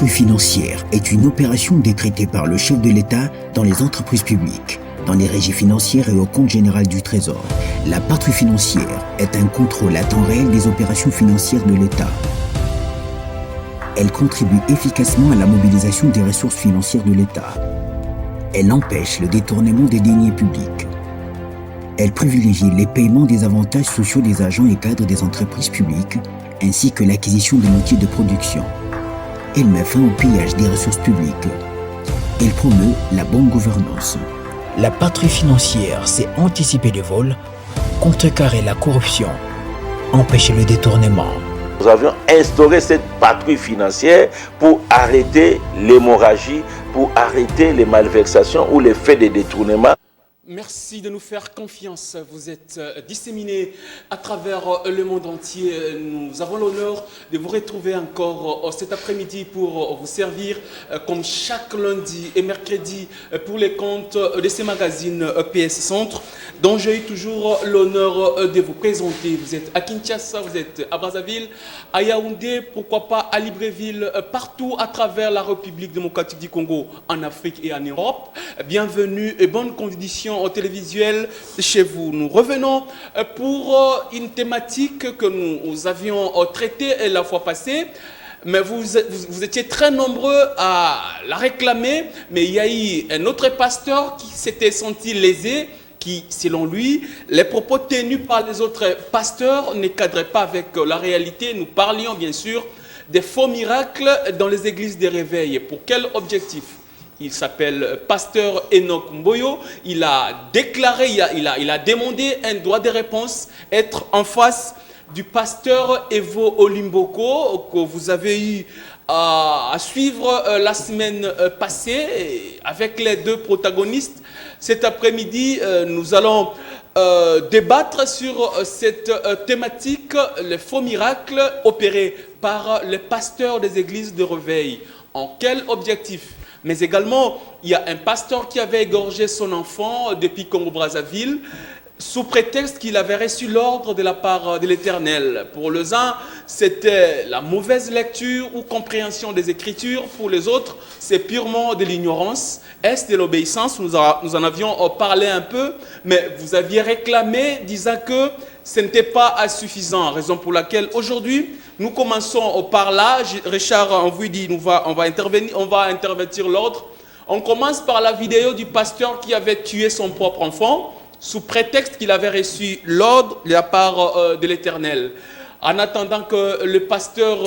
patrouille financière est une opération décrétée par le chef de l'État dans les entreprises publiques, dans les régies financières et au compte général du Trésor. La patrouille financière est un contrôle à temps réel des opérations financières de l'État. Elle contribue efficacement à la mobilisation des ressources financières de l'État. Elle empêche le détournement des deniers publics. Elle privilégie les paiements des avantages sociaux des agents et cadres des entreprises publiques, ainsi que l'acquisition des outils de production. Elle met fin au pillage des ressources publiques. Elle promeut la bonne gouvernance. La patrouille financière, c'est anticiper les vols, contrecarrer la corruption, empêcher le détournement. Nous avions instauré cette patrouille financière pour arrêter l'hémorragie, pour arrêter les malversations ou les faits de détournement. Merci de nous faire confiance. Vous êtes disséminés à travers le monde entier. Nous avons l'honneur de vous retrouver encore cet après-midi pour vous servir comme chaque lundi et mercredi pour les comptes de ces magazines PS Centre dont j'ai eu toujours l'honneur de vous présenter. Vous êtes à Kinshasa, vous êtes à Brazzaville, à Yaoundé, pourquoi pas à Libreville, partout à travers la République démocratique du Congo, en Afrique et en Europe. Bienvenue et bonnes conditions au télévisuel chez vous. Nous revenons pour une thématique que nous avions traitée la fois passée, mais vous étiez très nombreux à la réclamer, mais il y a eu un autre pasteur qui s'était senti lésé, qui, selon lui, les propos tenus par les autres pasteurs ne cadraient pas avec la réalité. Nous parlions bien sûr des faux miracles dans les églises des réveils. Pour quel objectif? Il s'appelle Pasteur Enoch Mboyo. Il a déclaré, il a demandé un droit de réponse, être en face du pasteur Evo Olimboko, que vous avez eu à suivre la semaine passée avec les deux protagonistes. Cet après-midi, nous allons débattre sur cette thématique, les faux miracles opérés par les pasteurs des églises de réveil. En quel objectif? Mais également, il y a un pasteur qui avait égorgé son enfant depuis Congo-Brazzaville sous prétexte qu'il avait reçu l'ordre de la part de l'Éternel. Pour les uns, c'était la mauvaise lecture ou compréhension des Écritures. Pour les autres, c'est purement de l'ignorance. Est-ce de l'obéissance? Nous en avions parlé un peu, mais vous aviez réclamé disant que ce n'était pas suffisant. Raison pour laquelle aujourd'hui, nous commençons par là. Richard, on vous dit, on va intervertir l'ordre. On commence par la vidéo du pasteur qui avait tué son propre enfant sous prétexte qu'il avait reçu l'ordre de la part de l'Éternel. En attendant que le pasteur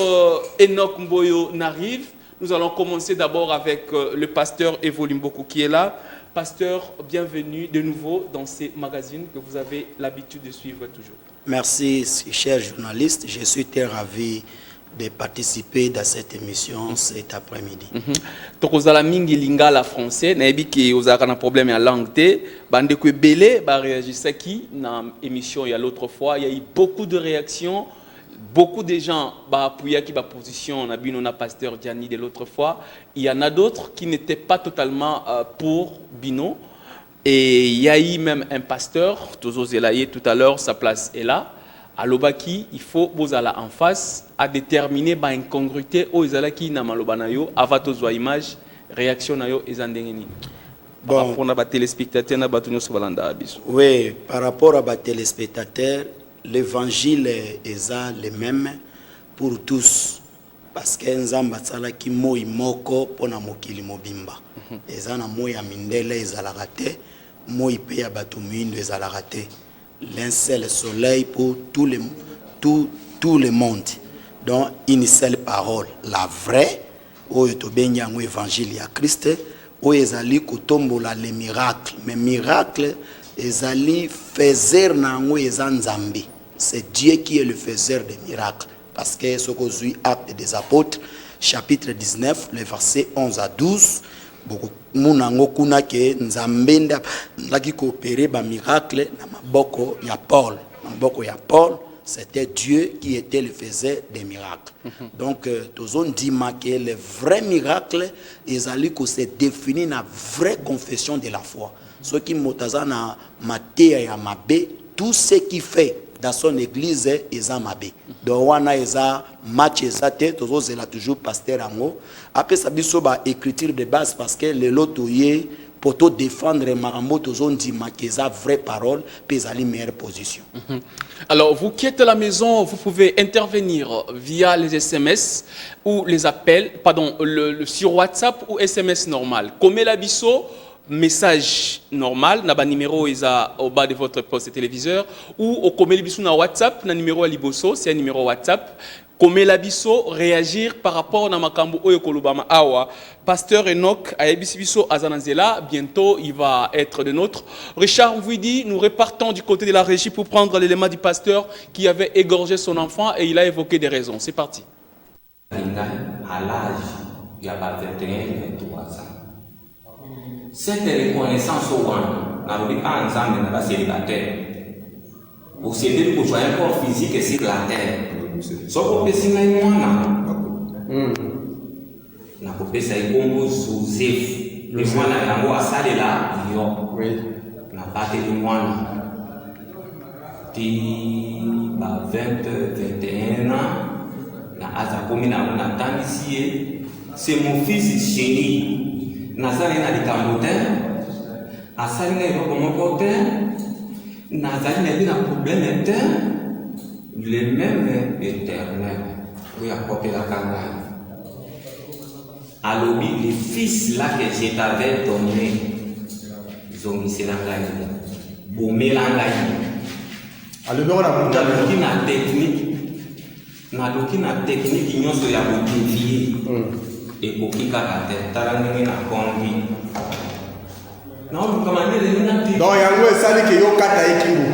Enoch Mboyo n'arrive, nous allons commencer d'abord avec le pasteur Evo Olimboko qui est là. Pasteur, bienvenue de nouveau dans ces magazines que vous avez l'habitude de suivre toujours. Merci, chers journalistes. Je suis très ravi de participer dans cette émission cet après-midi. Tokozala mingi lingala français, na yebi ki ozaka na problème ya langue te, bande ko belé ba réagisaki na émission il y a l'autre fois, il y a eu beaucoup de réactions, beaucoup de gens ba appuya ki ba position na bino na pasteur Diani de l'autre fois, il y en a d'autres qui n'étaient pas totalement pour Bino et il y a eu même un pasteur, Tozo Zelaye tout à l'heure, sa place est là. À l'obaki, il faut bozala en face à déterminer ba incongruité au ezalaki na maloba na yo avant tozwa image réaction na yo ezandengeni. Bon, pour na ba téléspectateurs na batunyo sobalanda abiso. Oui, par rapport à ba téléspectateurs, l'évangile est le même pour tous parce que nzamba tsala ki moi moko pona mokili mobimba. Ezana moi ya mindele ezalaka te, moi pe ya batu mindo ezalaka te. L'un seul soleil pour tout le monde. Donc, une seule parole, la vraie, où est le évangile à Christ, où ezali kutombola les miracles. Mais miracles, ezali faiseur nango ezanzambi. C'est Dieu qui est le faiseur des miracles. Parce que ce que j'ai acte des apôtres, chapitre 19, les versets 11 à 12, beaucoup munango kuna ke nzambenda laki coopérer ba miracle na maboko ya Paul. Maboko ya Paul, c'était Dieu qui était le faiseur des miracles. Donc tozon dit que les vrais miracles ezali ko se définir na vraie confession de la foi. Ce qui motaza na matéa ya mabe, tout ce qui fait dans son église eza mabe. Donc wana eza match eza te tozo zela toujours pasteur ango. Après ça biso ba écriture de base parce que le lotoye pour te défendre marambo tozo ndima keza vraie parole puis ali meilleure position. Alors vous qui êtes à la maison, vous pouvez intervenir via les SMS ou les appels, pardon, sur WhatsApp ou SMS normal. Comme la biso message normal na ba numéro isa au bas de votre poste téléviseur ou au komeli biso na WhatsApp na numéro à liboso, c'est un numéro WhatsApp. Komela biso réagir par rapport na makambo oyo kolubama awa. Pasteur Enoch ayebisi biso azananzela, bientôt il va être de nôtre. Richard vous dit, nous repartons du côté de la régie pour prendre l'élément du pasteur qui avait égorgé son enfant et il a évoqué des raisons. C'est parti. À l'âge, il y a pas 21 et 23 ans. Cette reconnaissance au monde, n'a pas ensemble dans la célibataire. Pour s'aider pour jouer un corps physique sur la terre. Sauf que si on est na kopesa ikombo Joseph le mwana yango asalela yo na pate le mwana ti ba 21 ans na aza komi na tandisi c'est mon fils chéri nazali na likambo te asali na eloko moko te nazali na problème te le même éternel oui akopelaka ngai alobi les fils là que je t'avais donné zongisela ngai bomela ngai alobi naloki na technique nyonso ya kodevie ekoki kaka te tala ndenge nakondi donc yango esali ke yo kata ekingo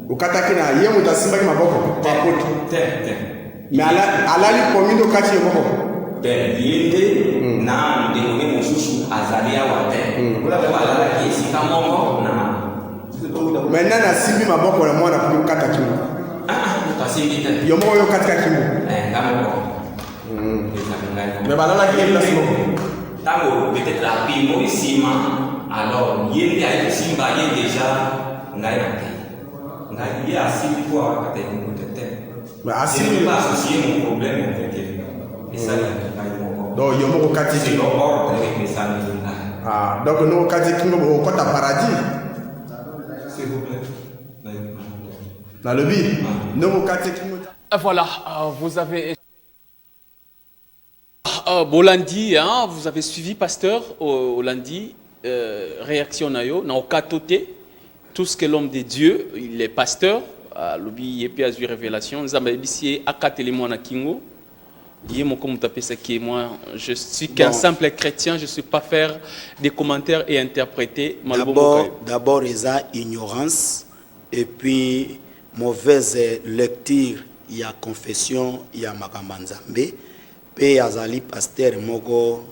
okataki na ye moto asimbaki maboko te mais alali komi ndo kati ye moko te yende na ndenge mosusu azali awa te balalaki esika moko na maintenant nasimbi maboko na mwana po okata kingo tasimbi te yo moko yo katika kingo nga moko mais balalaki ye place moko ntango peut-être la pimo esima alors ye nde ayekosimba ye déjà ngai na te ngai ye asimbi po awaka te mokote te asimbi pas associer mon problème avec esali ngai moko donc yo moko kati c'est l'ordre esali ngai donc no kati kingo okota paradis s'il vous plaît na lobi no kati kingo. Voilà, vous avez Bolandi, hein, vous avez suivi pasteur au lundi, réaction nayo, na okatote, tout ce que l'homme de Dieu, il est pasteur, l'obi et puis azui révélation, Zambabisi akatele moi na kingo, yemo comme taper ça qui moi, je suis qu'un simple chrétien, je suis pas faire des commentaires et interpréter. D'abord ils ont ignorance et puis mauvaise lecture, il y a confession, il y a makambanzambe. Pe azali pasteur moko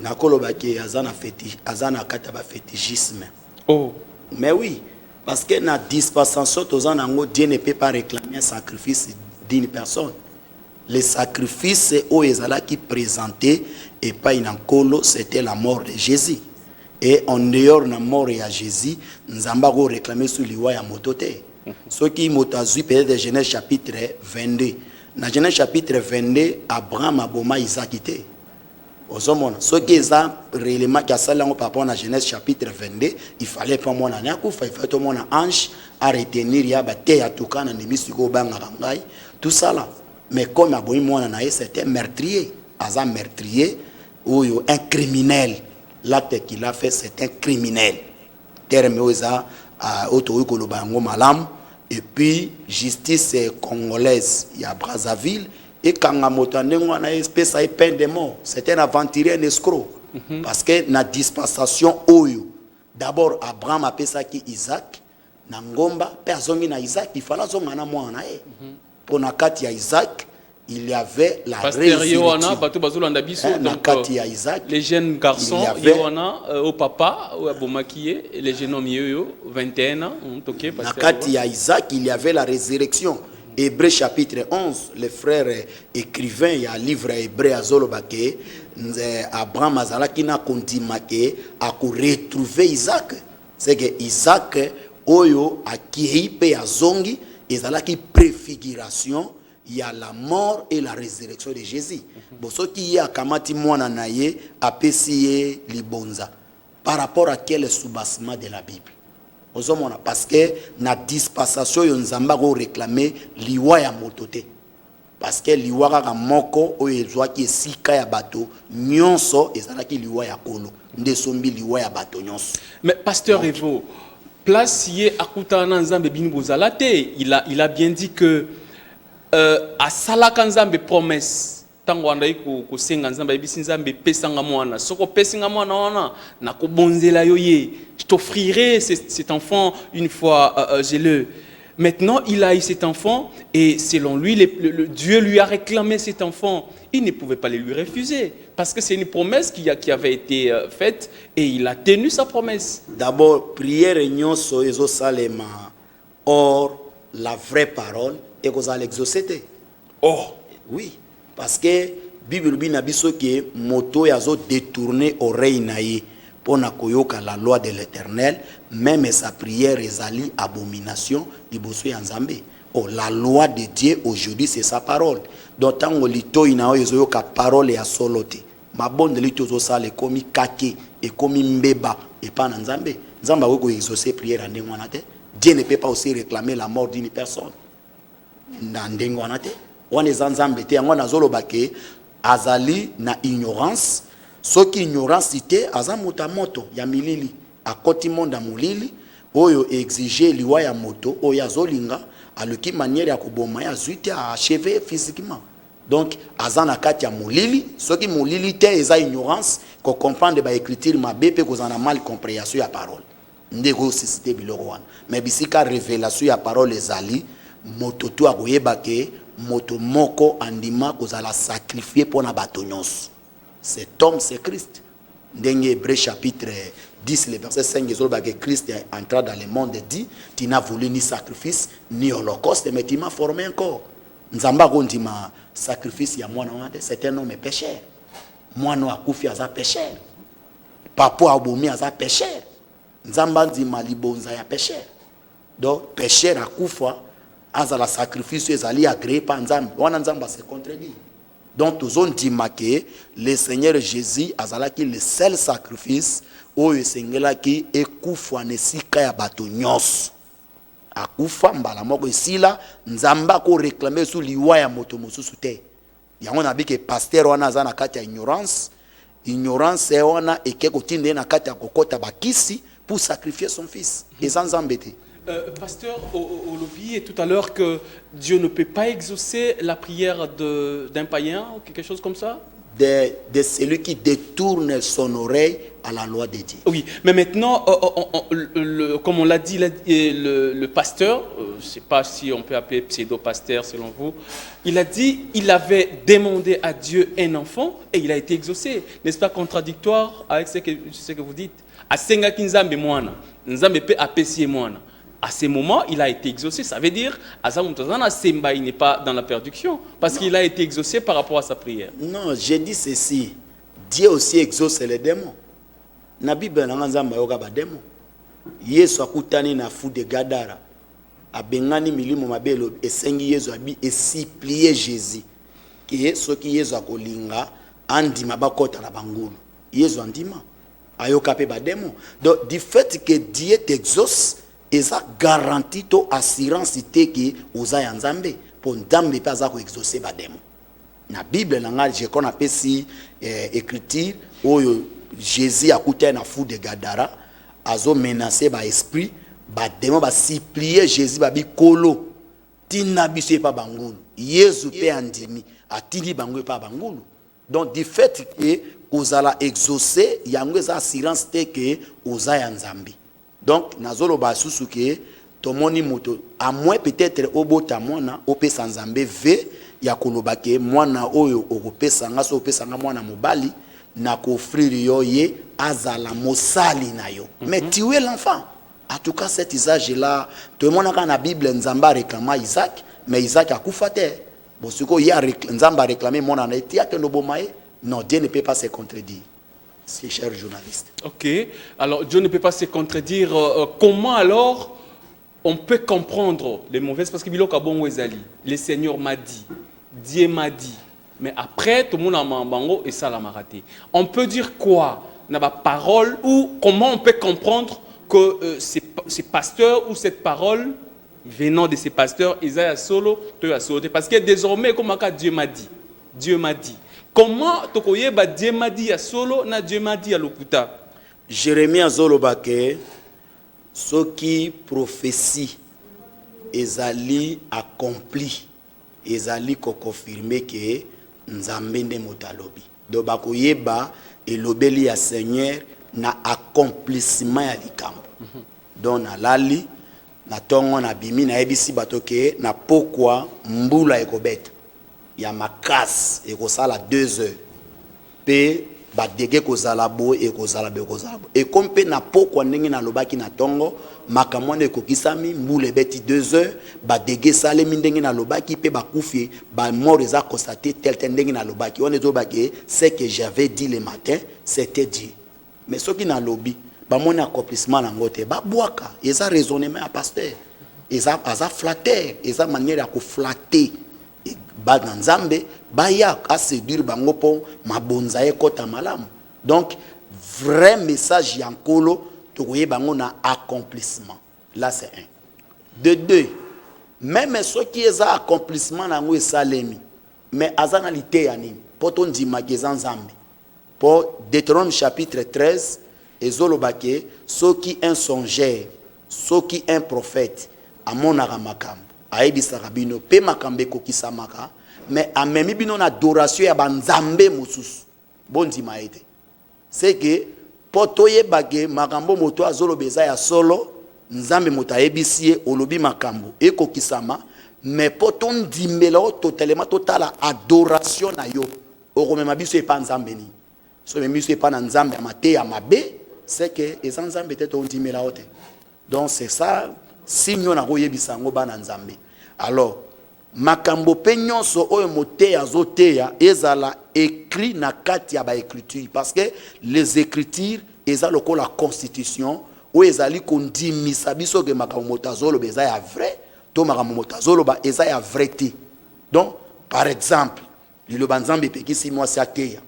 nakolobaki azana kata ba fétichisme. Oh. Mais oui, parce que na dispensation tozana ngo Dieu ne peut pas réclamer un sacrifice d'une personne. Le sacrifice au ezala qui présenté et pas inankolo c'était la mort de Jésus. Et en dehors de la mort de Jésus, nous avons réclamé sur liwa ya motote. Ce qui motazui peut-être de Genèse chapitre 22. Dans Genèse chapitre 22, Abraham a boma Isaac ité. Ce qui est réellement qui a ça là par rapport à Genèse chapitre 22, il fallait pas mon année il fallait tout mon ange à retenir ya bate ya tukana nemi siko banga rangai tout ça là. Mais comme aboyi mon année c'était meurtrier, azan meurtrier ou un criminel. L'acte qu'il a fait c'est un criminel. Terme oza auto kolobango malam. Et puis, justice congolaise, il y a Brazzaville, et quand on a une espèce de peine de mort, c'est un aventurier, un escroc. Parce que dans la dispensation, d'abord, Abraham a appelé ça qui Isaac, Nangomba, personne n'a Isaac, il fallait que moi en aille. Pour Nakati Isaac, il y avait la résurrection. Les jeunes garçons, au papa, au maquillé, les jeunes hommes, 21 ans, Nakati Isaac, il y avait la résurrection. Hébreu chapitre 11, les frères écrivains, il y a un livre hébreu à Zolobake, Abraham Azala qui n'a continué à retrouver Isaac. C'est que Isaac, oyo akei pe azongi ezalaki préfiguration il y a la mort et la résurrection de Jésus. Bosoki ye akamati mwana na ye apesi ye libonza par rapport à quel soubassement de la Bible. Ozomona parce que na dispensation yo nzamba ko réclamer liwa ya motote. Parce que liwa kaka moko oyo ezwaki esika ya bato nyonso ezalaki liwa ya kolo nde sombi liwa ya bato nyonso. Mais pasteur Evo, place yé akutana nzambe bini bozala te, il a bien dit que a salaka nzambe promesse tango andai ko senga nzambe ebisi nzambe pesanga mwana soko pesinga mwana wana na ko bonzela yo ye, je t'offrirai cet enfant une fois j'ai le. Maintenant, il a eu cet enfant et selon lui, Dieu lui a réclamé cet enfant. Il ne pouvait pas le lui refuser parce que c'est une promesse qui avait été faite et il a tenu sa promesse. D'abord, prière nyonso ezo salema. Or, la vraie parole est qu'on a l'exaucé. Oh, oui, parce que Bible bina biso ke moto yazo détourner oreille naïe. Pour nakoyoka la loi de l'Éternel, même sa prière ezali abomination liboso ya Nzambe. Oh, la loi de Dieu aujourd'hui c'est sa parole. Donc tango lito inao ezoyoka parole ya solote. Mabonde lito zo sale komi kake et komi mbeba et pas na Nzambe. Nzambe weko exaucer prière en ndengwana te. Dieu ne peut pas aussi réclamer la mort d'une personne. Na ndengwana te. Wana Nzambe te yango nazoloba ke azali na ignorance. Ce qui ignorance cité aza moto ya milili akoti monda mulili oyo exiger liwa ya moto oyo azolinga aluki manière ya koboma ya zuite à achever physiquement. Donc aza na kati ya mulili ce qui mulili te eza ignorance ko comprendre ba écriture mabe pe ko zana mal compréhension ya parole ndeko cité biloko wana mais bisika révélation ya parole ezali moto to akoyeba ke moto moko andima ko zala sacrifier pona bato nyonso. Cet homme, c'est Christ. Dans Hébreux chapitre 10, le verset 5, Christ est entré dans le monde et dit, tu n'as voulu ni sacrifice, ni holocauste, mais tu m'as formé un corps. Nzamba gondima sacrifice ya mwana wande, c'est un homme pécheur. Mwana akufi aza pécheur. Papa abomi aza pécheur. Nzamba ndima libonza ya pécheur. Donc pécheur akufa aza la sacrifice ezali agréé par Nzamba. Wana Nzamba se contredit. Donc, tous on dit que le Seigneur Jésus a le seul sacrifice où le Seigneur qui est koufa nesika ya bato nyos. A koufa mbala moko sila nzamba ko réclamer sous liwa ya moto mosusu te. Yango na bi que pasteur wana za na kati ya ignorance e wana ekeko tinde na kati ya kokota bakisi pour sacrifier son fils. Et sans embêter. Pasteur, on l'oublie tout à l'heure que Dieu ne peut pas exaucer la prière d'un païen ou quelque chose comme ça. De celui qui détourne son oreille à la loi de Dieu. Oui, mais maintenant, comme on l'a dit, le pasteur, je ne sais pas si on peut appeler pseudo-pasteur selon vous, il a dit il avait demandé à Dieu un enfant et il a été exaucé. N'est-ce pas contradictoire avec ce que vous dites? Asenga kinzambe mwana, nzambe pe apesi mwana. À ce moment, il a été exaucé. Ça veut dire, il n'est pas dans la perdition, parce qu'il a été exaucé par rapport à sa prière. Non, j'ai dit ceci. Dieu aussi exauce les démons. Na Bible na nzamba yoka ba démon. Yesu akutani na fu de Gadara. Abengani milimo mabelo esengi Yesu abi esiplie Jésus. Ki soki Yesu akolinga andima bakota na bangulu. Yesu andima ayoka pe ba démon. Donc du fait que Dieu t'exauce, et ça garantit to assurance que oza ya Nzambe pour Nzambe pas za ko exaucer ba démon. Na Bible nanga je qu'on appelle si écriture oyo Jésus a coûté na fou de Gadara azo menacer ba esprit ba démon ba supplier Jésus ba bikolo tina biso pa bangulu Yesu pe andimi atindi bango pa bangulu. Donc du fait que ozala exaucer yango za assurance que oza ya Nzambe. Donc, nazolo ba susuke tomoni moto à moins peut-être obota mwana opesa Nzambe ve ya kolobake mwana oyo okopesa nga so opesa nga mwana mobali na ko offrir yo ye azala mosali na yo. Mais tuer l'enfant. En tout cas cet usage là tout le monde dans la Bible Nzamba réclama Isaac mais Isaac a kufa te. Bon ce ko ya Nzamba réclamer mwana na etia que no bomae non Dieu ne peut pas se contredire. C'est cher journaliste. Ok. Alors, Dieu ne peut pas se contredire. Comment alors on peut comprendre les mauvaises parce que le Seigneur m'a dit, Dieu m'a dit. Mais après, tout le monde a mambango et ça l'a raté. On peut dire quoi? N'a pas parole ou comment on peut comprendre que ces pasteurs ou cette parole venant de ces pasteurs, Isaïe solo, parce que désormais, comme Dieu m'a dit, Dieu m'a dit. Comment Dieu m'a dit à solo, na Dieu m'a dit à l'okuta? Jérémie Azolobake, ce qui prophétie, ezali accompli, ezali ko confirmé que nzambe nde motalobi. Do bakoyeba elobeli ya Seigneur na accomplissement ya likambo. Donc na lali na tongo na bimi na ebisi batoke na pokwa mbula ekobeta ya makasi ekosala 2 heures pe badege kozala bo ekozala be kozala bo e kompe na pokwa ndenge na lobaki na tongo makamwande ekokisami mbula ebeti 2 heures badege salemi ndenge na lobaki pe bakufi ba mort eza constaté tel ndenge na lobaki on ezobaki c'est que j'avais dit le matin c'était dit mais soki na lobi ba mona accomplissement na ngote ba boaka eza raisonnement ya pasteur eza flatteur eza manière ya ko flatter ba na nzambe ba ya a séduire bango po mabonza ekota malamu. Donc vrai message ya nkolo to koye bango na accomplissement là c'est un. De deux, même ceux qui eza accomplissement na ngo esalemi mais azanalité ya nini poto ndima geza nzambe pour Deutéronome chapitre 13 ezolobake soki un songeur soki un prophète amonaka makambo ayebisaka bino pe makambo ekokisamaka mais amemi bino na adoration ya banzambe mosusu bondima ete c'est que po toyebake makambo moto azolobeza ya solo nzambe moto ayebisi ye olobi makambo ekokisama mais po tondimela o totalement totala adoration na yo okomema biso epa nzambe ni so memi biso epa na nzambe ya mate ya mabe c'est que eza nzambe te tondimela o te. Donc c'est ça si nous avons yebisango bana nzambe. Alors makambo pe nyonso oyo moteya azoteya ezala écrit na kati ya ba écriture parce que les écritures eza lokola la constitution ou ezali kondimisa biso ke makambo motazolo beza ya vrai to makambo motazolo ba eza ya vérité. Donc par exemple le nzambe pekisi moi sa teya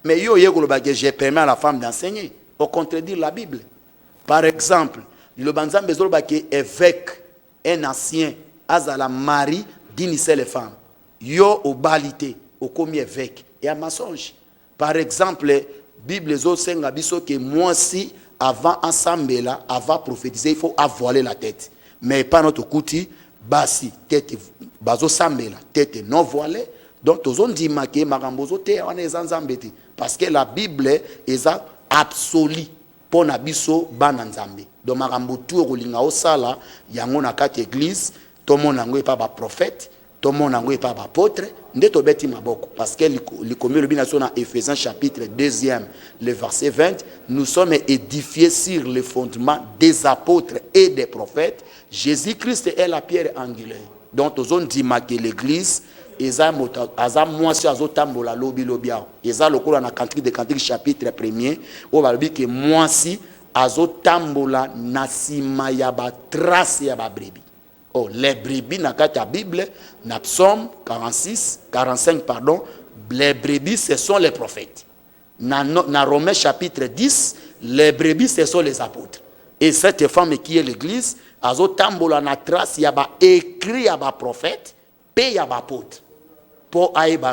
mais yo yekolo ba que j'ai permis à la femme d'enseigner au contredire la Bible. Par exemple le banzambe zoloba que évêque un ancien azala mari d'une seule femme yo obalité au commis évêque et à mensonge. Par exemple Bible zo senga biso que moi si avant ensemble là avant prophétiser il faut avoiler la tête mais pas notre kouti basi tête bazo sambela tête non voilée. Donc tozon di maké makambo zo te on est nzambeti parce que la Bible est absolue pour na biso bana nzambe. Donc makambo tout rolinga osala yango na kati église to mona ngo pa ba prophète to mona ngo pa ba apôtre ndeto beti maboko parce que likomi le bination na Éphésiens chapitre 2e le verset 20 nous sommes édifiés sur le fondement des apôtres et des prophètes. Jésus-Christ est la pierre angulaire. Donc tozon di maké l'église eza mota aza mwasi azotambola lobi lobia eza lokola na cantique de cantique chapitre 1er o balobi ke mwasi azotambola na sima ya ba trace ya ba brebis. Oh les brebis na kati ya Bible na Psaume 45 pardon les brebis ce sont les prophètes. Na Romains chapitre 10 les brebis ce sont les apôtres. Et cette femme qui est l'église azotambola na trace ya ba écrit ya ba prophète pe ya ba apôtre pour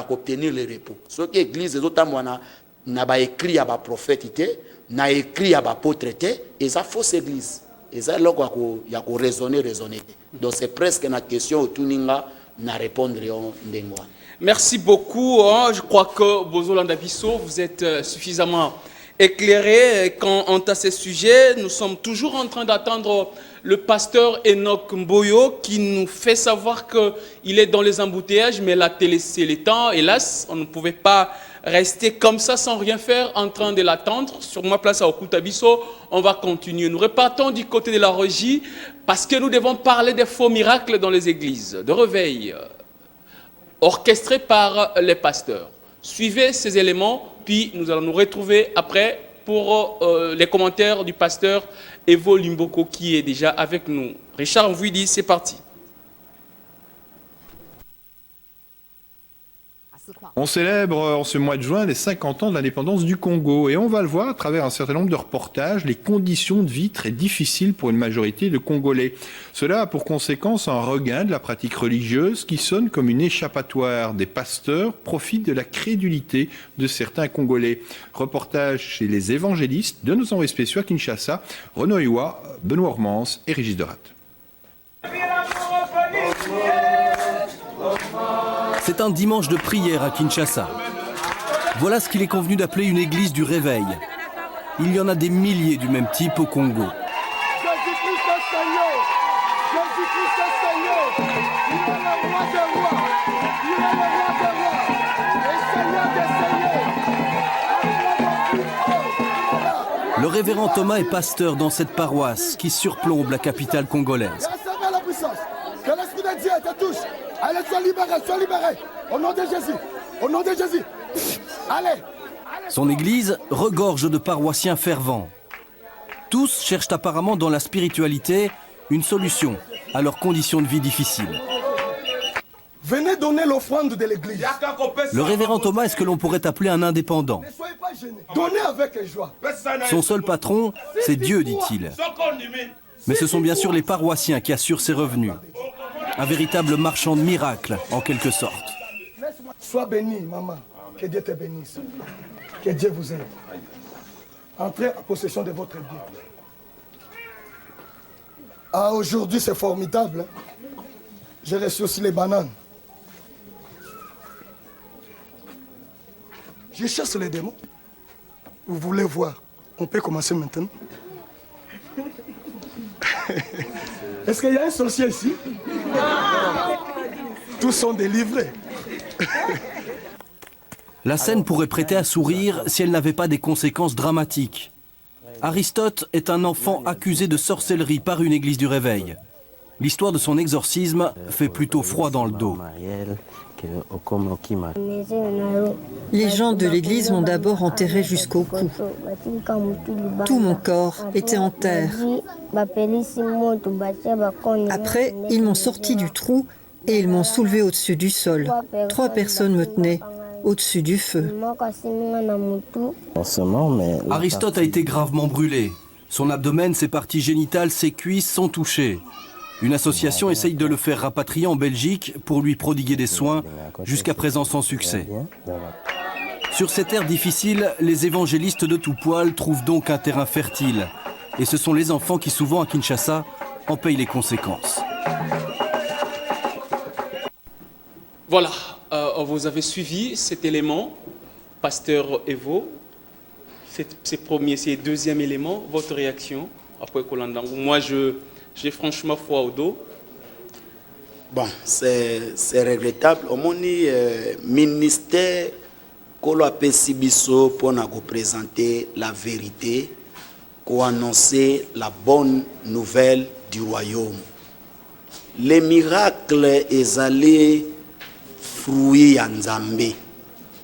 obtenir le repos. Ce que l'église n'a pas écrit à ba prophète, n'a écrit à ba apôtre, et ça fausse église. Et ça là il y a raisonner. Donc c'est presque une question où tout ninga n'a répondre ndengwa. Merci beaucoup. Je crois que Bozolanda Bisso, vous êtes suffisamment éclairé quant à ces sujets. Nous sommes toujours en train d'attendre le pasteur Enoch Mboyo qui nous fait savoir qu'il est dans les embouteillages, mais la télé c'est le temps. Hélas, on ne pouvait pas rester comme ça sans rien faire en train de l'attendre. Sur ma place à Okutabiso, on va continuer. Nous repartons du côté de la régie parce que nous devons parler des faux miracles dans les églises, de réveil orchestrés par les pasteurs. Suivez ces éléments, puis nous allons nous retrouver après pour les commentaires du pasteur Evo Limboko qui est déjà avec nous. Richard Mvouidi, c'est parti. On célèbre en ce mois de juin les 50 ans de l'indépendance du Congo et on va le voir à travers un certain nombre de reportages, les conditions de vie très difficiles pour une majorité de Congolais. Cela a pour conséquence un regain de la pratique religieuse qui sonne comme une échappatoire. Des pasteurs profitent de la crédulité de certains Congolais. Reportage chez les évangélistes de nos envoyés spéciaux à Kinshasa, Renaud Iwa, Benoît Ormans et Régis Derat. C'est un dimanche de prière à Kinshasa. Voilà ce qu'il est convenu d'appeler une église du réveil. Il y en a des milliers du même type au Congo. Le révérend Thomas est pasteur dans cette paroisse qui surplombe la capitale congolaise. Que l'Esprit de Dieu te touche. Allez, sois libéré. Au nom de Jésus. Au nom de Jésus. Allez. Son église regorge de paroissiens fervents. Tous cherchent apparemment dans la spiritualité une solution à leurs conditions de vie difficiles. Venez donner l'offrande de l'église. Le révérend Thomas est ce que l'on pourrait appeler un indépendant. Ne soyez pas gênés. Donnez avec joie. Son seul patron, c'est Dieu, dit-il. Mais ce sont bien sûr les paroissiens qui assurent ses revenus. Un véritable marchand de miracles, en quelque sorte. Sois béni, maman. Que Dieu te bénisse. Que Dieu vous aide. Entrez en possession de votre bien. Ah, aujourd'hui, c'est formidable. J'ai reçu aussi les bananes. Je chasse les démons. Vous voulez voir? On peut commencer maintenant. Est-ce qu'il y a un sorcier ici? Tous sont délivrés. La scène pourrait prêter à sourire si elle n'avait pas des conséquences dramatiques. Aristote est un enfant accusé de sorcellerie par une église du réveil. L'histoire de son exorcisme fait plutôt froid dans le dos. Les gens de l'église m'ont d'abord enterré jusqu'au cou. Tout mon corps était en terre. Après, ils m'ont sorti du trou et ils m'ont soulevé au-dessus du sol. 3 personnes me tenaient au-dessus du feu. Aristote a été gravement brûlé. Son abdomen, ses parties génitales, ses cuisses sont touchées. Une association essaye de le faire rapatrier en Belgique pour lui prodiguer des soins, jusqu'à présent sans succès. Sur ces terres difficiles, les évangélistes de tout poil trouvent donc un terrain fertile. Et ce sont les enfants qui, souvent à Kinshasa, en payent les conséquences. Voilà, vous avez suivi cet élément, Pasteur Evo. C'est deuxième élément, votre réaction après Kolandango. Moi, j'ai franchement froid au dos. Bon, c'est regrettable. Au moins, ministère Kolo Apesibiso pour nous présenter la vérité, pour annoncer la bonne nouvelle du royaume. Les miracles est allé fruit en Zambé.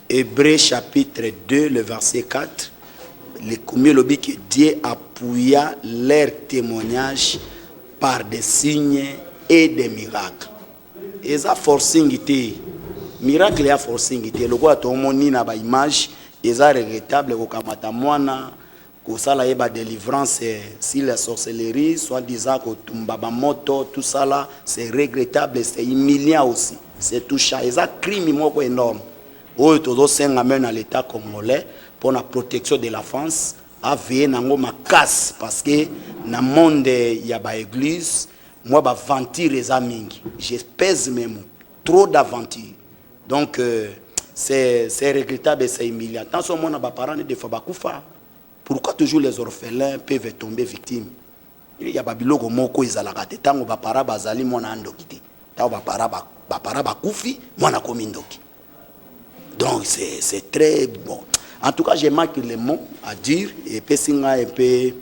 Hébreux chapitre 2, le verset 4. Les commis lobby que Dieu appuya leur témoignage par des signes et des miracles. Et ça forcing été miracle ya forcing été le quoi to moni na ba image et ça regrettable ko kamata mwana ko sala yeba délivrance si la sorcellerie soit disant ko tumba ba moto tout ça là c'est regrettable, c'est humiliant aussi, c'est touchant et ça crime moko énorme oyo tozo senga men à l'état congolais pour la protection de la France a veillé nango makasi parce que na monde ya ba église moi ba ventir les amingi je pèse même trop d'aventure donc c'est regrettable et c'est humiliant tant son monde ba parents de fois bakufa pourquoi toujours les orphelins peuvent tomber victimes il y a ba biloko moko ezalaka te tango ba para bazali mona ndoki te tango ba para bakufi mona komi ndoki donc c'est très bon. En tout cas, j'ai manqué les mots à dire et puis singa un peu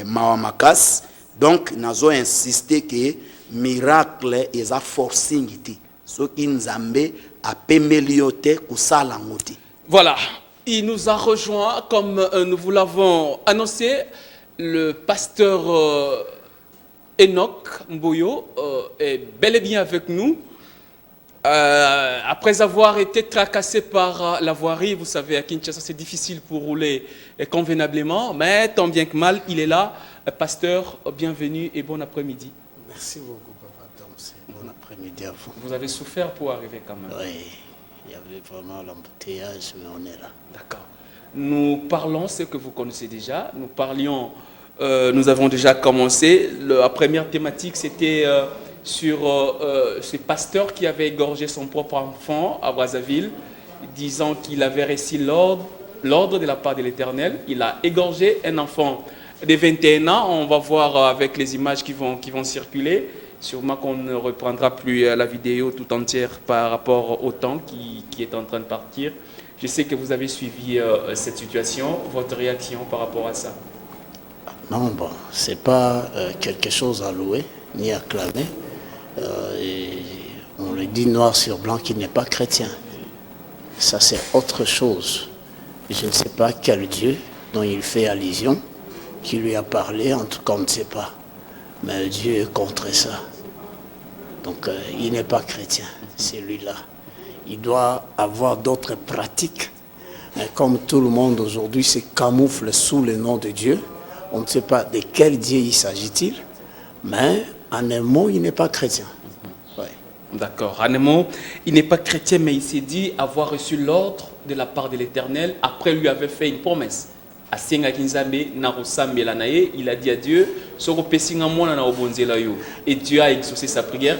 mawamakas. Donc, nous avons insisté que miracle est à forcing iti. Ce qui nous amène à pémélioter ou salangote. Voilà, il nous a rejoint comme nous vous l'avons annoncé, le pasteur Enoch Mboyo est bel et bien avec nous. Après avoir été tracassé par la voirie, vous savez, à Kinshasa, c'est difficile pour rouler convenablement, mais tant bien que mal, il est là. Pasteur, bienvenue et bon après-midi. Merci beaucoup, Papa Tom. Bon après-midi à vous. Vous avez souffert pour arriver quand même. Oui, il y avait vraiment l'embouteillage, mais on est là. D'accord. Nous parlons, ce que vous connaissez déjà, nous avons déjà commencé. La première thématique, c'était sur ce pasteur qui avait égorgé son propre enfant à Brazzaville, disant qu'il avait reçu l'ordre de la part de l'Éternel. Il a égorgé un enfant de 21 ans. On va voir avec les images qui vont circuler. Sûrement qu'on ne reprendra plus la vidéo tout entière par rapport au temps qui est en train de partir. Je sais que vous avez suivi cette situation. Votre réaction par rapport à ça? Non, bon, c'est pas quelque chose à louer ni à clamer. Et on le dit noir sur blanc qu'il n'est pas chrétien. Ça, c'est autre chose. Je ne sais pas quel Dieu dont il fait allusion, qui lui a parlé, en tout cas, on ne sait pas. Mais Dieu est contre ça. Donc, il n'est pas chrétien, celui-là. Il doit avoir d'autres pratiques. Mais comme tout le monde aujourd'hui se camoufle sous le nom de Dieu, on ne sait pas de quel Dieu il s'agit-il, mais en un mot, il n'est pas chrétien. Ouais. D'accord. En un mot, il n'est pas chrétien, mais il s'est dit avoir reçu l'ordre de la part de l'Éternel. Après, lui avait fait une promesse. Il a dit à Dieu, et Dieu a exaucé sa prière.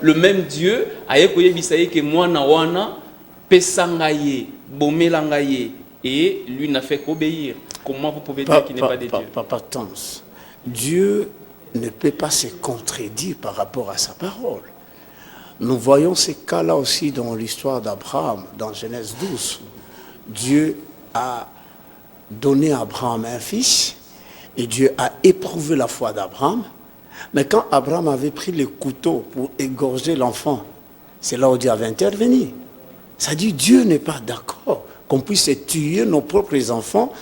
Le même Dieu a et lui n'a fait qu'obéir. Comment vous pouvez dire qu'il n'est pas de Dieu? Papa Tons, Dieu ne peut pas se contredire par rapport à sa parole. Nous voyons ces cas-là aussi dans l'histoire d'Abraham, dans Genèse 12. Dieu a donné à Abraham un fils et Dieu a éprouvé la foi d'Abraham. Mais quand Abraham avait pris le couteau pour égorger l'enfant, c'est là où Dieu avait intervenu. Ça dit Dieu n'est pas d'accord qu'on puisse tuer nos propres enfants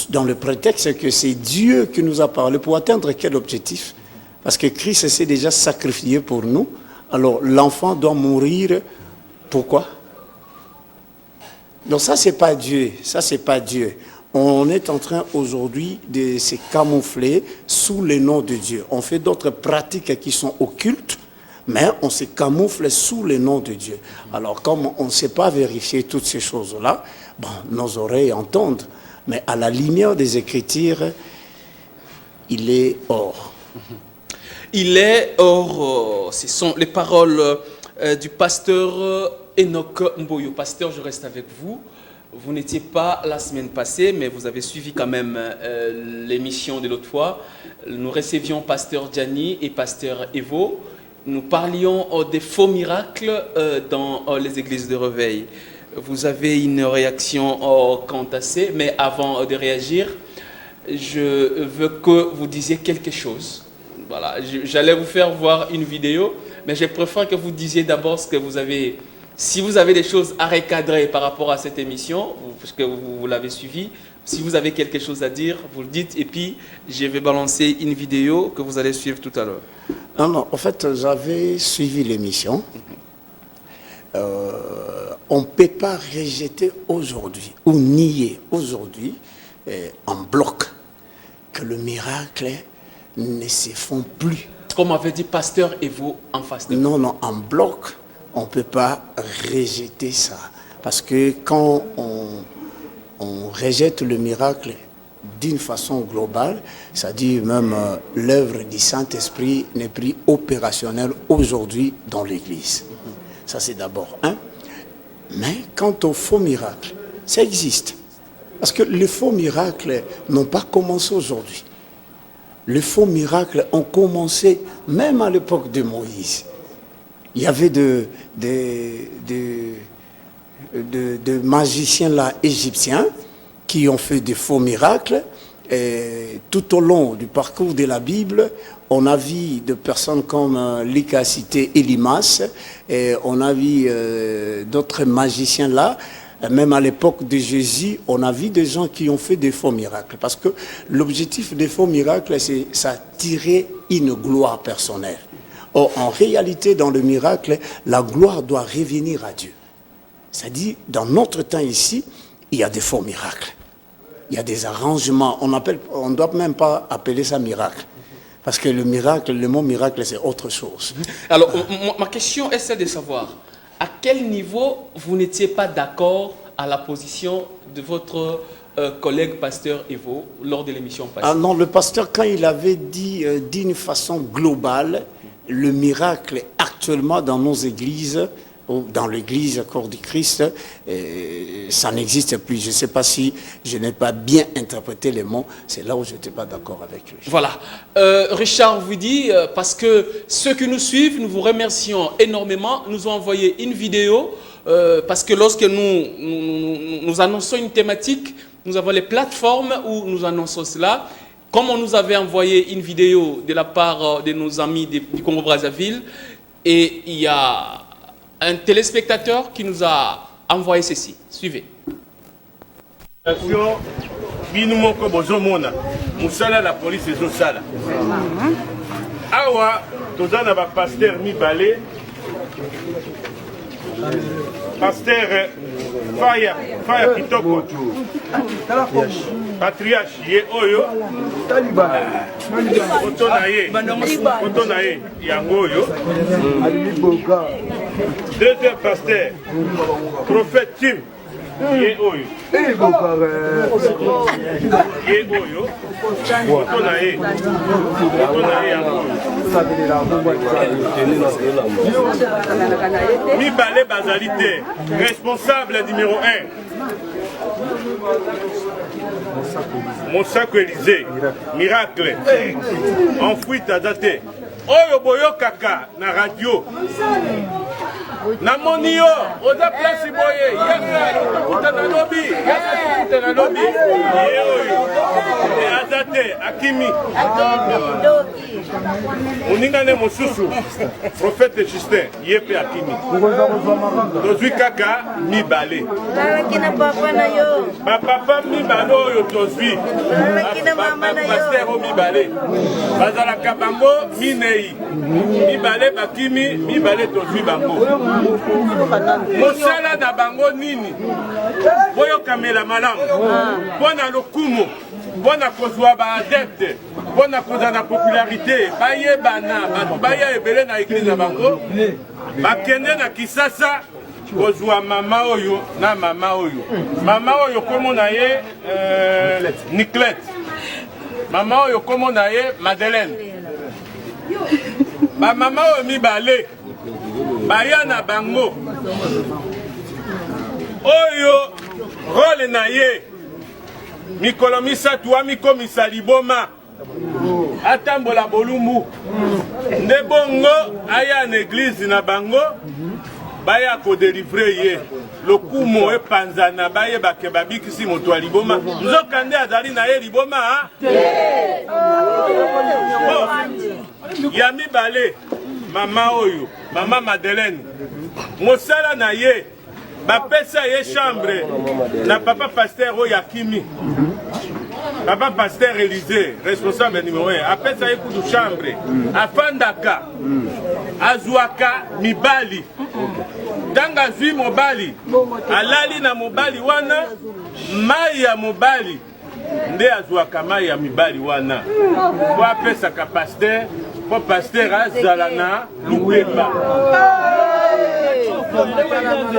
dans le prétexte que c'est Dieu qui nous a parlé pour atteindre quel objectif? Parce que Christ s'est déjà sacrifié pour nous. Alors l'enfant doit mourir. Pourquoi? Donc ça, c'est pas Dieu. Ça, c'est pas Dieu. On est en train aujourd'hui de se camoufler sous le nom de Dieu. On fait d'autres pratiques qui sont occultes, mais on se camoufle sous le nom de Dieu. Alors comme on ne sait pas vérifier toutes ces choses-là, bon, nos oreilles entendent. Mais à la lumière des Écritures, il est hors. Il est hors. Ce sont les paroles du pasteur Enoch Mboyo. Pasteur, je reste avec vous. Vous n'étiez pas la semaine passée, mais vous avez suivi quand même l'émission de l'autre fois. Nous recevions pasteur Gianni et pasteur Evo. Nous parlions des faux miracles dans les églises de réveil. Vous avez une réaction quant à ça, mais avant de réagir, je veux que vous disiez quelque chose. Voilà, j'allais vous faire voir une vidéo, mais je préfère que vous disiez d'abord ce que vous avez. Si vous avez des choses à recadrer par rapport à cette émission, parce que vous l'avez suivi, si vous avez quelque chose à dire, vous le dites, et puis je vais balancer une vidéo que vous allez suivre tout à l'heure. Non, en fait, j'avais suivi l'émission. On ne peut pas rejeter aujourd'hui ou nier aujourd'hui en bloc que le miracle ne se font plus. Comme avait dit pasteur Evo en face de vous. Non, en bloc, on ne peut pas rejeter ça. Parce que quand on rejette le miracle d'une façon globale, c'est-à-dire même l'œuvre du Saint-Esprit n'est plus opérationnelle aujourd'hui dans l'Église. Ça, c'est d'abord un. Mais quant aux faux miracles, ça existe. Parce que les faux miracles n'ont pas commencé aujourd'hui. Les faux miracles ont commencé même à l'époque de Moïse. Il y avait de magiciens là, égyptiens qui ont fait des faux miracles. Et tout au long du parcours de la Bible, on a vu des personnes comme Luc a cité Elimas, et on a vu d'autres magiciens là. Même à l'époque de Jésus, on a vu des gens qui ont fait des faux miracles. Parce que l'objectif des faux miracles, c'est s'attirer une gloire personnelle. Or, en réalité, dans le miracle, la gloire doit revenir à Dieu. C'est-à-dire, dans notre temps ici, il y a des faux miracles. Il y a des arrangements. On ne doit même pas appeler ça miracle. Parce que le miracle, le mot miracle, c'est autre chose. Alors, ma question est celle de savoir, à quel niveau vous n'étiez pas d'accord à la position de votre collègue pasteur Evo lors de l'émission passée? Ah non, le pasteur, quand il avait dit d'une façon globale, le miracle actuellement dans nos églises, ou dans l'église Corps du Christ, ça n'existe plus. Je ne sais pas si je n'ai pas bien interprété les mots, c'est là où je n'étais pas d'accord avec lui. Voilà. Richard vous dit, parce que ceux qui nous suivent, nous vous remercions énormément, nous ont envoyé une vidéo, parce que lorsque nous annonçons une thématique, nous avons les plateformes où nous annonçons cela. Comme on nous avait envoyé une vidéo de la part de nos amis du Congo-Brazzaville, et il y a un téléspectateur qui nous a envoyé ceci. Suivez. La police awa tozana ba pasteur mibale pasteur Faya Kitoko patriarche ye oyo otonaye yango oyo deuxième pasteur prophète Tim ye oyo otonaye yango mibale bazali te responsable numéro 1 Monsako Élysée, miracle, en fuite à dater. Oyo boyo kaka na radio. Na monio, oza place boye, yaka kuta na lobby, azate akimi. Uningane mosusu, prophète Justin, yepe akimi. Tozui kaka mibale. Papa mibale oyo tozui. Pasteur o mibale. Bazala kabango minei. Mibale bakimi, mibale tozui bango. Mosala na bango nini? Boyo kamela malamu. Bona lokumo. Bona kozwa ba adepte. Bona koza na popularité. Baye bana, baya ebele na église na bango. Bakende na Kisasa. Kozwa mama oyo na mama oyo. Mama oyo komo na ye Niclette. Mama oyo komo na ye Madeleine. Ba mama oyo mibale. Baya na bango. Oyo role na ye. Mikolo misatu wa mikomisa liboma. Atambola bolumbu. Nde bongo aya na église na bango. Baya ko délivrer ye. Lokumo e panzana baye bake babikisi moto wa liboma. Nzokande azali na ye liboma ha? Ya mibale. Mama oyo, mama Madeleine. Mosala na ye. Bapesa ye chambre. Na papa pasteur oyo Yakimi. Papa pasteur Élysée, responsable numéro 1. Apesa ye kudu chambre. Afandaka. Azuaka mibali. Tanga zui mobali. Alali na mobali wana. Mai ya mobali. Nde azuaka mai ya mibali wana. Po apesa ka pasteur. Po pasteur azalana lupemba.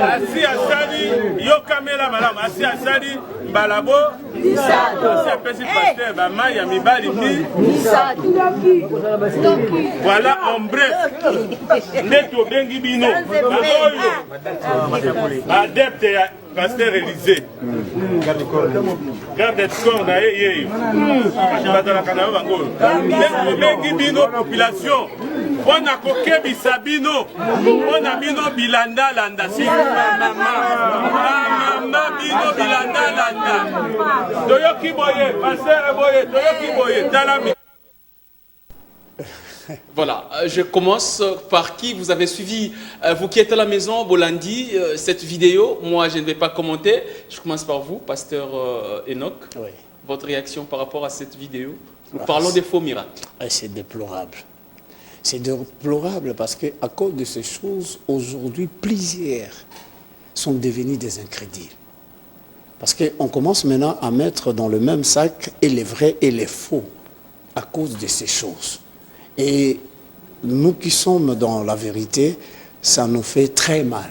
Asi asali yo kamela malamu. Asi asali balabo. Asi apesi pasteur ba mai ya mibali mi. Voilà en bref. Neto bengi bino. Adepte ya pasteur Élysée. Garde corps na ye. Batala na bango. Neto bengi bino population. On a kokebi sabino. On a bino bilanda landa si mama bino bilanda landa. Toyoki boye, pasteur boye, toyoki boye, talami. Voilà, je commence par qui vous avez suivi, vous qui êtes à la maison, Bolandi, cette vidéo. Moi, je ne vais pas commenter. Je commence par vous, pasteur Enoch. Oui. Votre réaction par rapport à cette vidéo. Nous parlons des faux miracles. C'est déplorable. C'est déplorable parce qu'à cause de ces choses, aujourd'hui, plusieurs sont devenus des incrédules. Parce qu'on commence maintenant à mettre dans le même sac et les vrais et les faux à cause de ces choses. Et nous qui sommes dans la vérité, ça nous fait très mal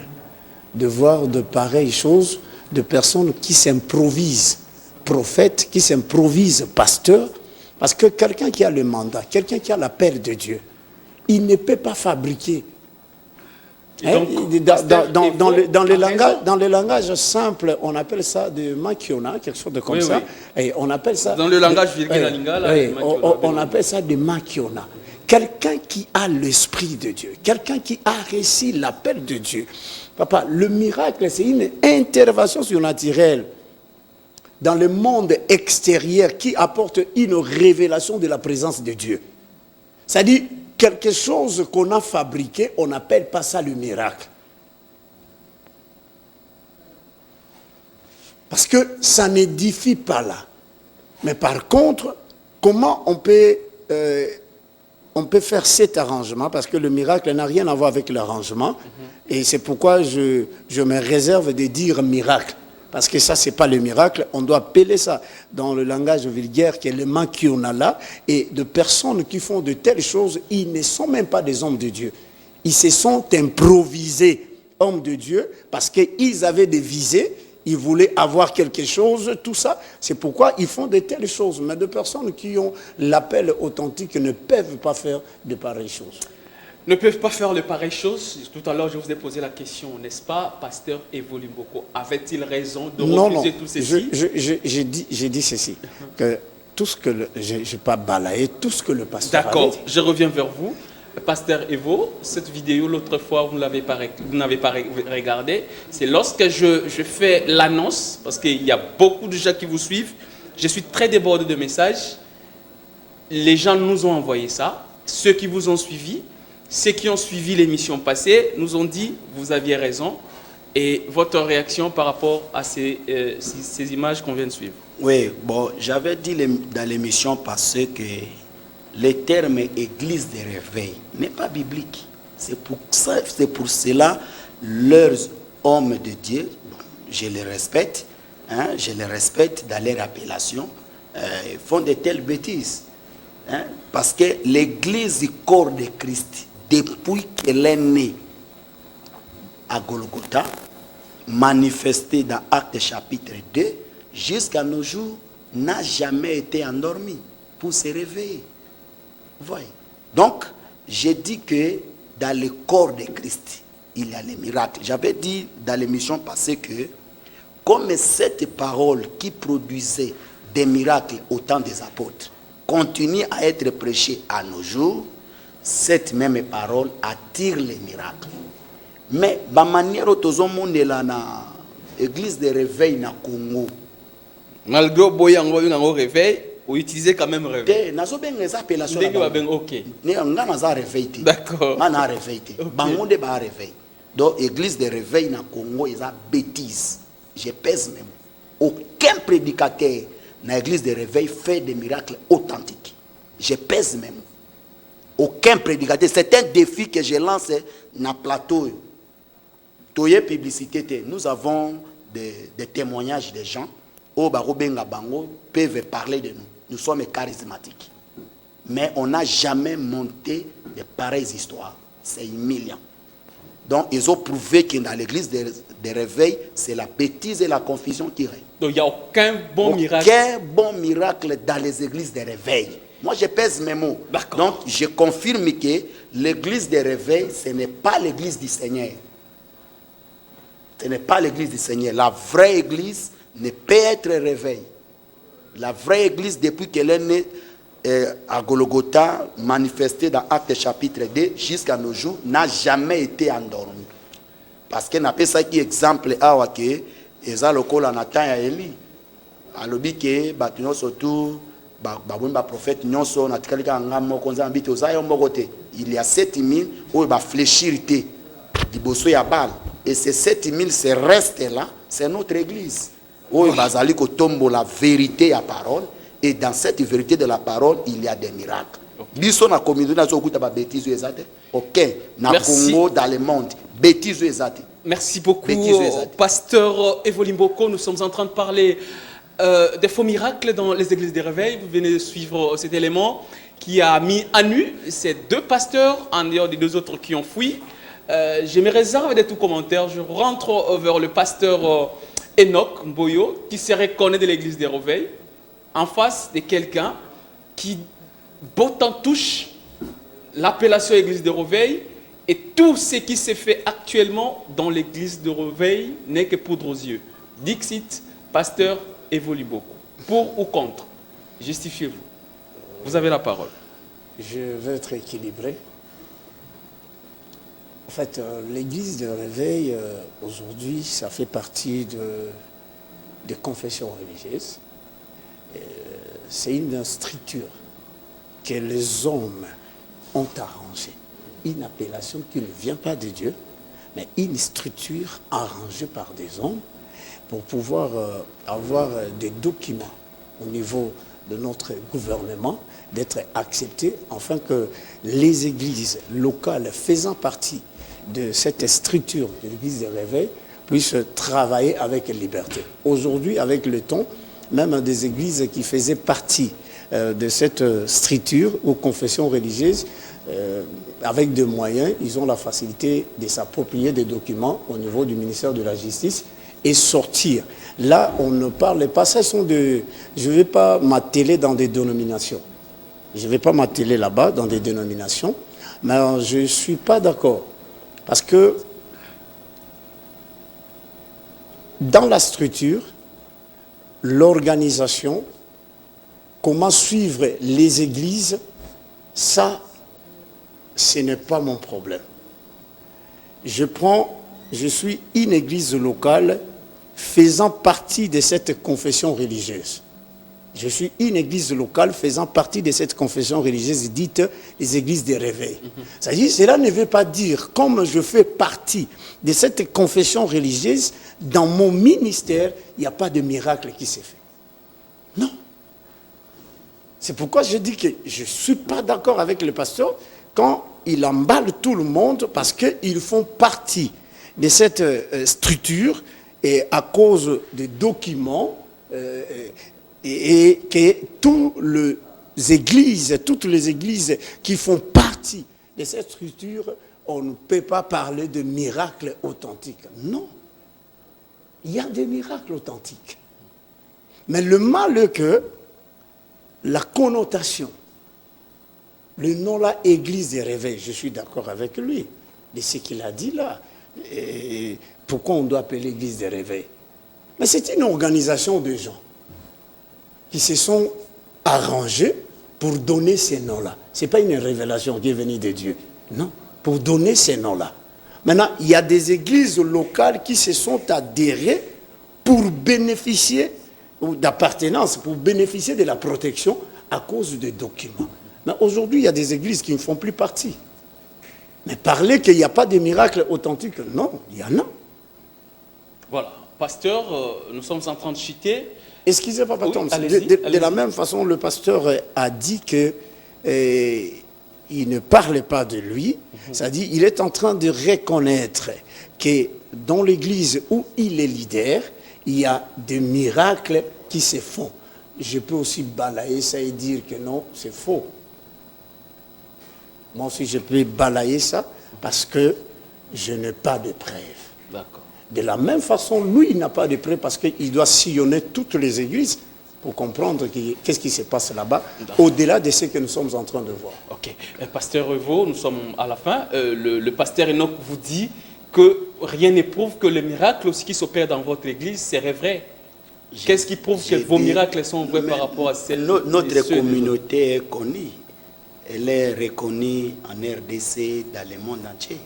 de voir de pareilles choses, de personnes qui s'improvisent prophètes, qui s'improvisent pasteurs, parce que quelqu'un qui a le mandat, quelqu'un qui a l'appel de Dieu, il ne peut pas fabriquer. Hein? Dans le langage simple, on appelle ça de makiona, quelque chose de comme ça. Oui. Et on appelle ça. Dans le langage vulgaire, on appelle ça de makiona. Quelqu'un qui a l'esprit de Dieu, quelqu'un qui a réussi l'appel de Dieu. Papa, le miracle, c'est une intervention surnaturelle dans le monde extérieur qui apporte une révélation de la présence de Dieu. C'est-à-dire, quelque chose qu'on a fabriqué, on n'appelle pas ça le miracle. Parce que ça n'édifie pas là. Mais par contre, comment on peut faire cet arrangement? Parce que le miracle n'a rien à voir avec l'arrangement. Et c'est pourquoi je me réserve de dire miracle. Parce que ça, ce n'est pas le miracle. On doit appeler ça dans le langage vulgaire, qui est le manque qu'on a là. Et de personnes qui font de telles choses, ils ne sont même pas des hommes de Dieu. Ils se sont improvisés hommes de Dieu parce qu'ils avaient des visées. Ils voulaient avoir quelque chose, tout ça. C'est pourquoi ils font de telles choses. Mais de personnes qui ont l'appel authentique ne peuvent pas faire de pareilles choses. Ne peuvent pas faire de pareilles choses. Tout à l'heure, je vous ai posé la question, n'est-ce pas, pasteur Evo Limboko, avait-il raison de refuser tout ceci? J'ai dit ceci, que tout ce que je n'ai pas balayé, tout ce que le pasteur D'accord, je reviens vers vous. Pasteur Evo, cette vidéo, l'autre fois, vous n'avez pas regardé. C'est lorsque je fais l'annonce, parce qu'il y a beaucoup de gens qui vous suivent, je suis très débordé de messages. Les gens nous ont envoyé ça. Ceux qui vous ont suivi, ceux qui ont suivi l'émission passée, nous ont dit, vous aviez raison. Et votre réaction par rapport à ces images qu'on vient de suivre? Oui, bon, j'avais dit dans l'émission passée que le terme église de réveil n'est pas biblique. C'est pour cela, leurs hommes de Dieu, je les respecte, hein, je les respecte dans leur appellation, font de telles bêtises. Hein, parce que l'église du corps de Christ, depuis qu'elle est née à Golgotha, manifestée dans Actes chapitre 2, jusqu'à nos jours, n'a jamais été endormie pour se réveiller. Voyez. Donc, j'ai dit que dans le corps de Christ, il y a les miracles. J'avais dit dans l'émission passée que, comme cette parole qui produisait des miracles au temps des apôtres continue à être prêchée à nos jours, cette même parole attire les miracles. Mais la manière dont tout le monde est là dans l'église de réveil na Congo, malgré le réveil, vous utilisez quand même réveil. Ok. D'accord. Donc l'église de réveil na Congo est une bêtise. Je pèse même. Aucun prédicateur dans l'église de réveil fait des miracles authentiques. Je pèse même. Aucun prédicateur. C'est un défi que je lance dans le plateau. Toye publicité. Nous avons des témoignages des gens. Peuvent parler de nous. Nous sommes charismatiques. Mais on n'a jamais monté de pareilles histoires. C'est humiliant. Donc, ils ont prouvé que dans l'église des réveils, c'est la bêtise et la confusion qui règne. Donc, il n'y a aucun bon miracle. Aucun bon miracle dans les églises des réveils. Moi, je pèse mes mots. Donc, je confirme que l'église des réveils, ce n'est pas l'église du Seigneur. Ce n'est pas l'église du Seigneur. La vraie église ne peut être réveil. La vraie église, depuis qu'elle est née à Golgotha, manifestée dans Actes chapitre 2, jusqu'à nos jours, n'a jamais été endormie. Parce qu'elle n'a pas ça qui exemple à que Eza Lokola Nathan et Eli. Alobi que Batuno surtout prophète nyonso na tikalika ngamo konza mbito zayo mokote. Il y a 7000 où ba fléchirité liboso ya bal et ces 7000 ces restes là, c'est notre église. Où bazali ko tombo la vérité à parole et dans cette vérité de la parole, il y a des miracles. Biso na communauté na zo kuta ba bêtises ezate. OK, na Congo dans le monde, bêtises ezate. Merci beaucoup, pasteur Evo Limboko. Nous sommes en train de parler des faux miracles dans les églises des réveils. Vous venez de suivre cet élément qui a mis à nu ces deux pasteurs, en dehors des deux autres qui ont fui. Je me réserve des tout commentaires. Je rentre vers le pasteur Enoch Mboyo, qui se reconnaît de l'église des réveils, en face de quelqu'un qui en touche l'appellation église de réveil. Et tout ce qui se fait actuellement dans l'église de réveil n'est que poudre aux yeux. Dixit, pasteur Evo Limboko. Pour ou contre? Justifiez-vous. Vous avez la parole. Je veux être équilibré. En fait, l'église de réveil, aujourd'hui, ça fait partie des confessions religieuses. C'est une structure que les hommes ont arrangée. Une appellation qui ne vient pas de Dieu, mais une structure arrangée par des hommes pour pouvoir avoir des documents au niveau de notre gouvernement, d'être acceptés, afin que les églises locales faisant partie de cette structure de l'église des réveils puissent travailler avec liberté. Aujourd'hui, avec le temps, même des églises qui faisaient partie de cette structure ou confession religieuse, avec des moyens, ils ont la facilité de s'approprier des documents au niveau du ministère de la Justice et sortir. Là, on ne parle pas, ça sont de... Je ne vais pas m'atteler dans des dénominations. Je ne vais pas m'atteler là-bas dans des dénominations, mais je ne suis pas d'accord. Parce que dans la structure, l'organisation, comment suivre les églises, ça, ce n'est pas mon problème. Je suis une église locale faisant partie de cette confession religieuse. Je suis une église locale faisant partie de cette confession religieuse dite les églises des réveils. C'est-à-dire, cela ne veut pas dire, comme je fais partie de cette confession religieuse, dans mon ministère, il n'y a pas de miracle qui s'est fait. Non. C'est pourquoi je dis que je ne suis pas d'accord avec le pasteur quand il emballe tout le monde parce qu'ils font partie de cette structure et à cause des documents et que toutes les églises qui font partie de cette structure, on ne peut pas parler de miracles authentiques. Non. Il y a des miracles authentiques. Mais le mal est que la connotation, le nom là, Église des réveils, je suis d'accord avec lui, de ce qu'il a dit là. Et pourquoi on doit appeler l'Église des réveils? Mais c'est une organisation de gens qui se sont arrangés pour donner ces noms-là. Ce n'est pas une révélation qui est venue de Dieu. Non, pour donner ces noms-là. Maintenant, il y a des églises locales qui se sont adhérées pour bénéficier d'appartenance, pour bénéficier de la protection à cause des documents. Mais aujourd'hui, il y a des églises qui ne font plus partie. Mais parler qu'il n'y a pas de miracles authentiques, non, il y en a. Voilà. Pasteur, nous sommes en train de chuter. Excusez-moi, pardon. De la même façon, le pasteur a dit que il ne parlait pas de lui. C'est-à-dire qu'il est en train de reconnaître que dans l'église où il est leader, il y a des miracles qui se font. Je peux aussi balayer ça et dire que non, c'est faux. Moi aussi, je peux balayer ça parce que je n'ai pas de preuves. D'accord. De la même façon, lui, il n'a pas de preuves parce qu'il doit sillonner toutes les églises pour comprendre qu'est-ce qui se passe là-bas, au-delà de ce que nous sommes en train de voir. Ok. Pasteur Evo, nous sommes à la fin. Le pasteur Enoch vous dit que rien ne prouve que les miracles aussi qui s'opèrent dans votre église, c'est vrai. Qu'est-ce qui prouve que vos miracles sont vrais par rapport à celles Notre communauté est connue. Elle est reconnue en RDC, dans le monde entier.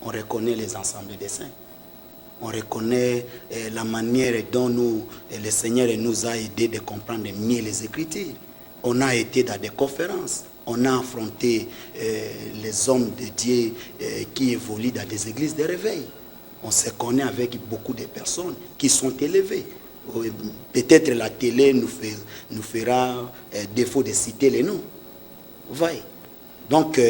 On reconnaît les assemblées des saints. On reconnaît la manière dont le Seigneur nous a aidés de comprendre mieux les Écritures. on a été dans des conférences. On a affronté les hommes de Dieu qui évoluent dans des églises de réveil. On se connaît avec beaucoup de personnes qui sont élevées. Peut-être la télé nous fera défaut de citer les noms. Vous voyez? Donc,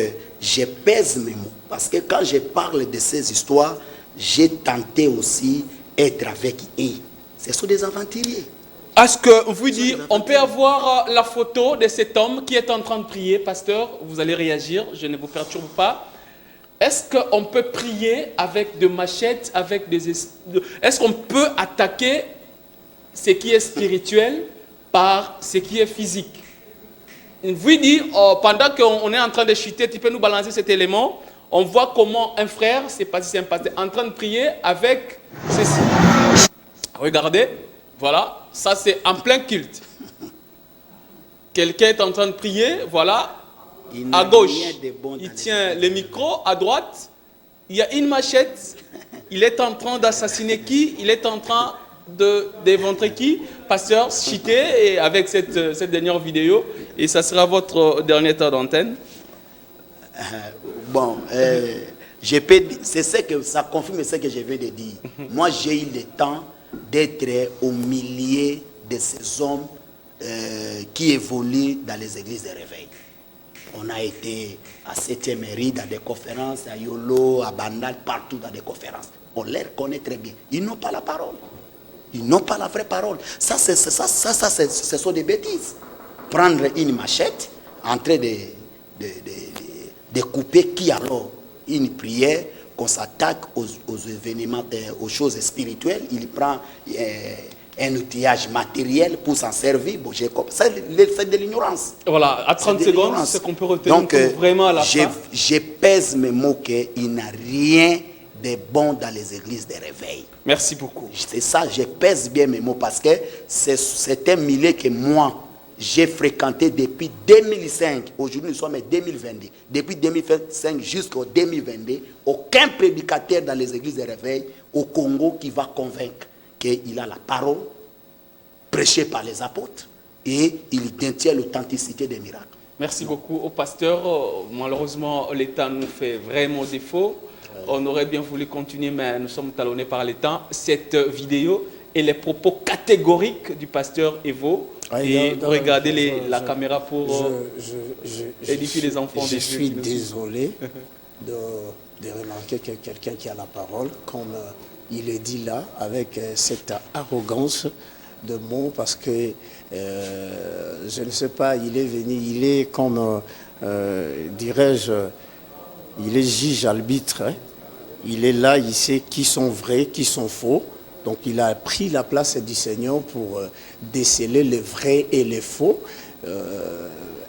je pèse mes mots. Parce que quand je parle de ces histoires, j'ai tenté aussi d'être avec eux. Ce sont des aventuriers. Est-ce que vous dites, on peut avoir la photo de cet homme qui est en train de prier, pasteur? Vous allez réagir, je ne vous perturbe pas. Est-ce qu'on peut prier avec des machettes, avec des... Est-ce qu'on peut attaquer ce qui est spirituel par ce qui est physique? Vous dites, pendant qu'on est en train de chuter, tu peux nous balancer cet élément. On voit comment un frère, c'est pas si c'est un pasteur, en train de prier avec ceci. Regardez, voilà. Ça, c'est en plein culte. Quelqu'un est en train de prier, voilà, à gauche. Il tient le micro, à droite, il y a une machette. Il est en train d'assassiner qui? Il est en train d'éventrer qui? Pasteur, chité, et avec cette dernière vidéo. Et ça sera votre dernier temps d'antenne. Bon, c'est ce que ça confirme ce que je viens de dire. Moi, j'ai eu le temps d'être au milieu de ces hommes qui évoluent dans les églises de réveil. On a été à 7e mairie dans des conférences, à Yolo, à Bandal, partout dans des conférences. On les connaît très bien. Ils n'ont pas la parole. Ils n'ont pas la vraie parole. Ça, ce sont des bêtises. Prendre une machette, en train de couper qui alors? Une prière, qu'on s'attaque aux événements, aux choses spirituelles, il prend un outillage matériel pour s'en servir. Bon, c'est de l'ignorance. Voilà, à 30 secondes, ce qu'on peut retenir. Donc, vraiment à la fin. Je pèse mes mots qu'il n'a rien de bon dans les églises de réveil. Merci beaucoup. C'est ça, je pèse bien mes mots parce que c'est un milieu que moi, j'ai fréquenté depuis 2005. Aujourd'hui, nous sommes en 2022. Depuis 2005 jusqu'au 2022, aucun prédicateur dans les églises de réveil au Congo qui va convaincre qu'il a la parole prêchée par les apôtres et il détient l'authenticité des miracles. Merci beaucoup au pasteur. Malheureusement, l'État nous fait vraiment défaut. On aurait bien voulu continuer, mais nous sommes talonnés par le temps. Cette vidéo et les propos catégoriques du pasteur Evo. Et regardez la caméra pour édifier les enfants. Je suis désolé de remarquer que quelqu'un qui a la parole, comme il est dit là, avec cette arrogance de mots, parce que je ne sais pas, il est venu, il est comme, dirais-je, il est juge-arbitre. Hein. Il est là, il sait qui sont vrais, qui sont faux. Donc il a pris la place du Seigneur pour déceler les vrais et les faux.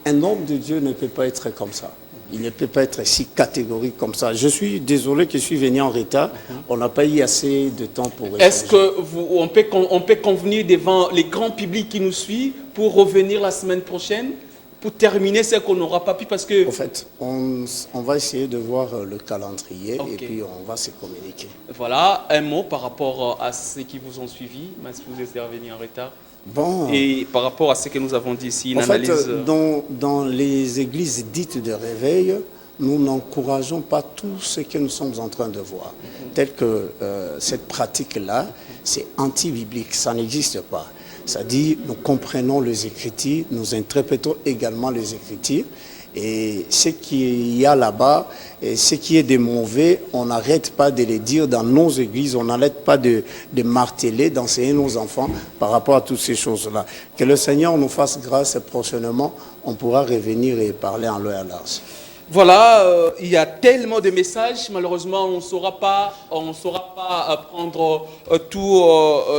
Un homme de Dieu ne peut pas être comme ça. Il ne peut pas être si catégorique comme ça. Je suis désolé que je suis venu en retard. On n'a pas eu assez de temps pour... Est-ce qu'on peut convenir devant les grands publics qui nous suivent pour revenir la semaine prochaine, pour terminer ce qu'on n'aura pas pu parce que... En fait, on va essayer de voir le calendrier et puis on va se communiquer. Voilà, un mot par rapport à ceux qui vous ont suivi, même si vous êtes revenu en retard. Bon. Et par rapport à ce que nous avons dit ici, une analyse... fait, dans les églises dites de réveil, nous n'encourageons pas tout ce que nous sommes en train de voir. Tel que cette pratique-là, c'est anti-biblique, ça n'existe pas. Ça dit, nous comprenons les Écritures, nous interprétons également les Écritures. Et ce qu'il y a là-bas, et ce qui est de mauvais, on n'arrête pas de les dire dans nos églises, on n'arrête pas de marteler, d'enseigner nos enfants par rapport à toutes ces choses-là. Que le Seigneur nous fasse grâce et prochainement, on pourra revenir et parler en long et en large. Voilà, il y a tellement de messages, malheureusement on ne saura pas prendre tout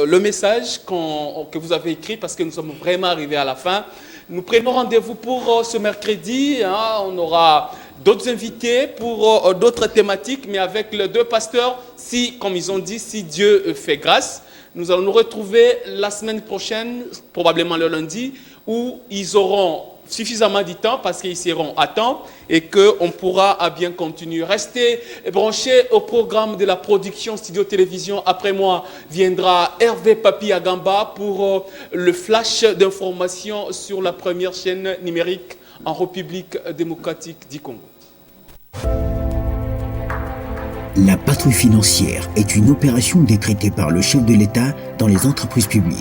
le message que vous avez écrit parce que nous sommes vraiment arrivés à la fin. Nous prenons rendez-vous pour ce mercredi, hein, on aura d'autres invités pour d'autres thématiques, mais avec les deux pasteurs, si, comme ils ont dit, si Dieu fait grâce, nous allons nous retrouver la semaine prochaine, probablement le lundi, où ils auront suffisamment du temps parce qu'ils seront à temps et qu'on pourra à bien continuer. Restez branchés au programme de la production Studio Télévision. Après moi viendra Hervé Papi Agamba pour le flash d'information sur la première chaîne numérique en République démocratique du Congo. La patrouille financière est une opération décrétée par le chef de l'État dans les entreprises publiques.